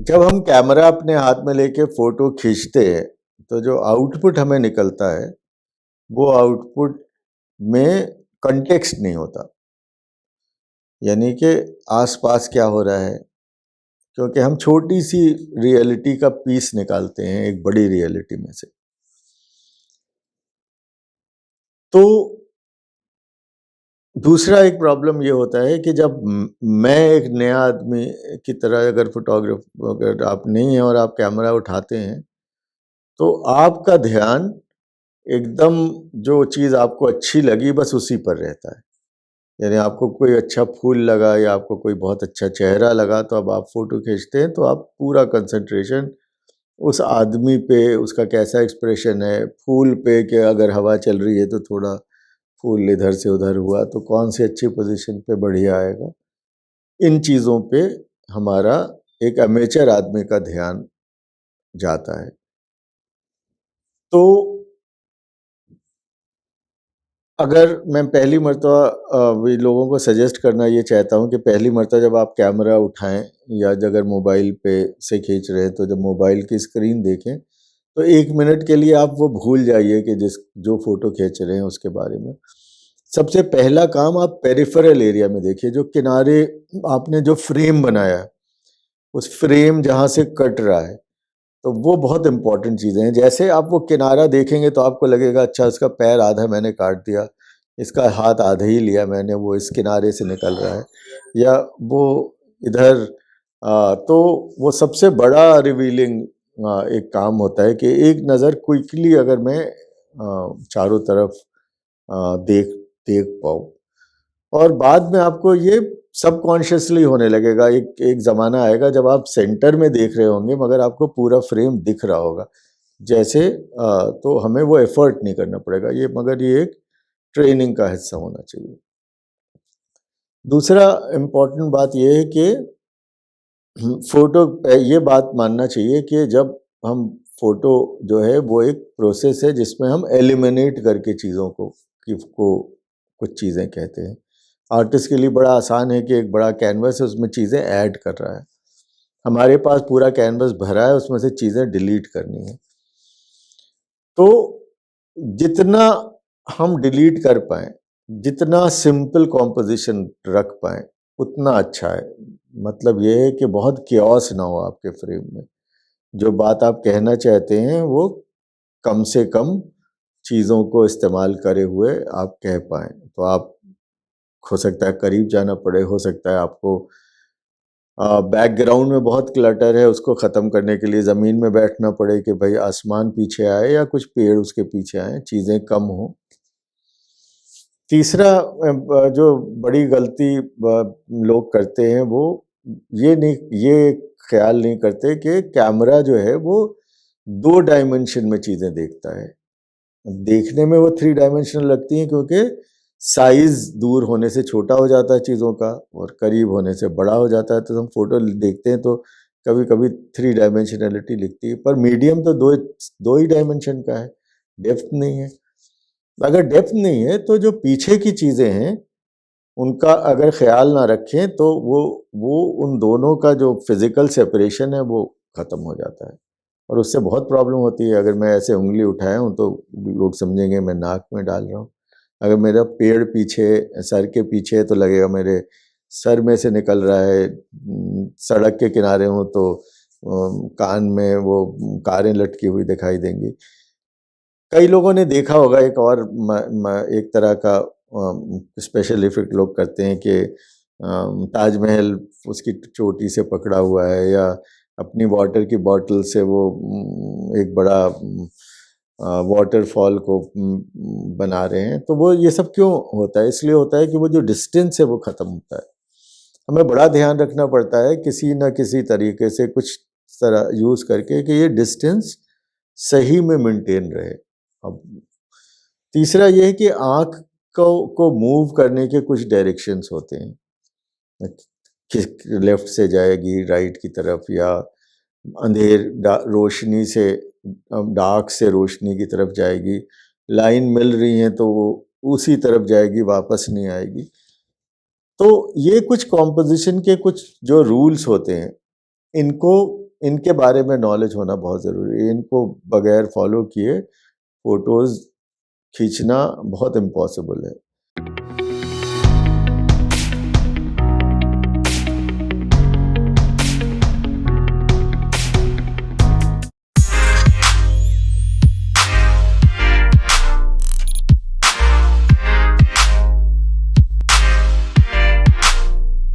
जब हम कैमरा अपने हाथ में लेके फोटो खींचते हैं तो जो आउटपुट हमें निकलता है वो आउटपुट में कंटेक्स्ट नहीं होता, यानी कि आसपास क्या हो रहा है, क्योंकि हम छोटी सी रियलिटी का पीस निकालते हैं एक बड़ी रियलिटी में से। तो दूसरा एक प्रॉब्लम ये होता है कि जब मैं एक नया आदमी की तरह, अगर आप नहीं हैं और आप कैमरा उठाते हैं तो आपका ध्यान एकदम जो चीज़ आपको अच्छी लगी बस उसी पर रहता है। यानी आपको कोई अच्छा फूल लगा या आपको कोई बहुत अच्छा चेहरा लगा तो अब आप फोटो खींचते हैं तो आप पूरा कंसंट्रेशन उस आदमी पे, उसका कैसा एक्सप्रेशन है, फूल पे कि अगर हवा चल रही है तो थोड़ा फूल इधर से उधर हुआ तो कौन सी अच्छी पोजीशन पे बढ़िया आएगा, इन चीज़ों पे हमारा एक अमेचर आदमी का ध्यान जाता है। तो अगर मैं पहली मर्तबा भी लोगों को सजेस्ट करना ये चाहता हूँ कि पहली मर्तबा जब आप कैमरा उठाएं या अगर मोबाइल पे से खींच रहे हैं तो जब मोबाइल की स्क्रीन देखें तो 1 मिनट के लिए आप वो भूल जाइए कि जो फोटो खींच रहे हैं उसके बारे में। सबसे पहला काम आप पेरिफेरल एरिया में देखिए, जो किनारे आपने जो फ्रेम बनाया है उस फ्रेम जहाँ से कट रहा है, तो वो बहुत इंपॉर्टेंट चीज़ें हैं। जैसे आप वो किनारा देखेंगे तो आपको लगेगा अच्छा इसका पैर आधा मैंने काट दिया, इसका हाथ आधा ही लिया मैंने, वो इस किनारे से निकल रहा है या वो इधर। तो वो सबसे बड़ा रिवीलिंग एक काम होता है कि एक नज़र क्विकली अगर मैं चारों तरफ देख देख पाऊँ, और बाद में आपको ये सबकॉन्शियसली होने लगेगा। एक एक ज़माना आएगा जब आप सेंटर में देख रहे होंगे मगर आपको पूरा फ्रेम दिख रहा होगा जैसे। तो हमें वो एफर्ट नहीं करना पड़ेगा ये, मगर ये एक ट्रेनिंग का हिस्सा होना चाहिए। दूसरा इम्पोर्टेंट बात ये है कि फोटो ये बात मानना चाहिए कि जब हम फोटो जो है वो एक प्रोसेस है जिसमें हम एलिमिनेट करके चीज़ों को कुछ चीज़ें कहते हैं। आर्टिस्ट के लिए बड़ा आसान है कि एक बड़ा कैनवस है उसमें चीज़ें ऐड कर रहा है, हमारे पास पूरा कैनवस भरा है उसमें से चीज़ें डिलीट करनी है। तो जितना हम डिलीट कर पाएँ, जितना सिंपल कॉम्पोजिशन रख पाएँ उतना अच्छा है। मतलब ये है कि बहुत केओस ना हो आपके फ्रेम में, जो बात आप कहना चाहते हैं वो कम से कम चीज़ों को इस्तेमाल करे हुए आप कह पाएँ। तो आप, हो सकता है करीब जाना पड़े, हो सकता है आपको बैकग्राउंड में बहुत क्लटर है उसको ख़त्म करने के लिए ज़मीन में बैठना पड़े कि भाई आसमान पीछे आए या कुछ पेड़ उसके पीछे आए, चीज़ें कम हों। तीसरा जो बड़ी गलती लोग करते हैं वो ये ख्याल नहीं करते कि कैमरा जो है वो 2 डायमेंशन में चीज़ें देखता है। देखने में वो 3 डायमेंशनल लगती हैं क्योंकि साइज दूर होने से छोटा हो जाता है चीज़ों का और करीब होने से बड़ा हो जाता है। तो हम फोटो देखते हैं तो कभी कभी 3 डायमेंशनलिटी लिखती है, पर मीडियम तो दो ही डायमेंशन का है, डेप्थ नहीं है। अगर डेप्थ नहीं है तो जो पीछे की चीज़ें हैं उनका अगर ख्याल ना रखें तो वो उन दोनों का जो फिजिकल सेपरेशन है वो ख़त्म हो जाता है और उससे बहुत प्रॉब्लम होती है। अगर मैं ऐसे उंगली उठाया हूँ तो लोग समझेंगे मैं नाक में डाल रहा हूँ, अगर मेरा पेड़ पीछे, सर के पीछे है तो लगेगा मेरे सर में से निकल रहा है। सड़क के किनारे हूँ तो कान में वो कारें लटकी हुई दिखाई देंगी। कई लोगों ने देखा होगा एक और एक तरह का स्पेशल इफेक्ट लोग करते हैं कि ताजमहल उसकी चोटी से पकड़ा हुआ है या अपनी वाटर की बॉटल से वो एक बड़ा वाटरफॉल को बना रहे हैं। तो वो ये सब क्यों होता है? इसलिए होता है कि वो जो डिस्टेंस है वो ख़त्म होता है। हमें बड़ा ध्यान रखना पड़ता है किसी न किसी तरीके से कुछ तरह यूज़ करके कि ये डिस्टेंस सही में मेंटेन रहे। अब तीसरा ये है कि आँख को मूव करने के कुछ डायरेक्शंस होते हैं कि लेफ्ट से जाएगी राइट की तरफ या रोशनी से डार्क से रोशनी की तरफ जाएगी, लाइन मिल रही है तो वो उसी तरफ जाएगी, वापस नहीं आएगी। तो ये कुछ कॉम्पोजिशन के कुछ जो रूल्स होते हैं इनको इनके बारे में नॉलेज होना बहुत ज़रूरी है। इनको बगैर फॉलो किए फ़ोटोज़ खींचना बहुत इम्पॉसिबल है।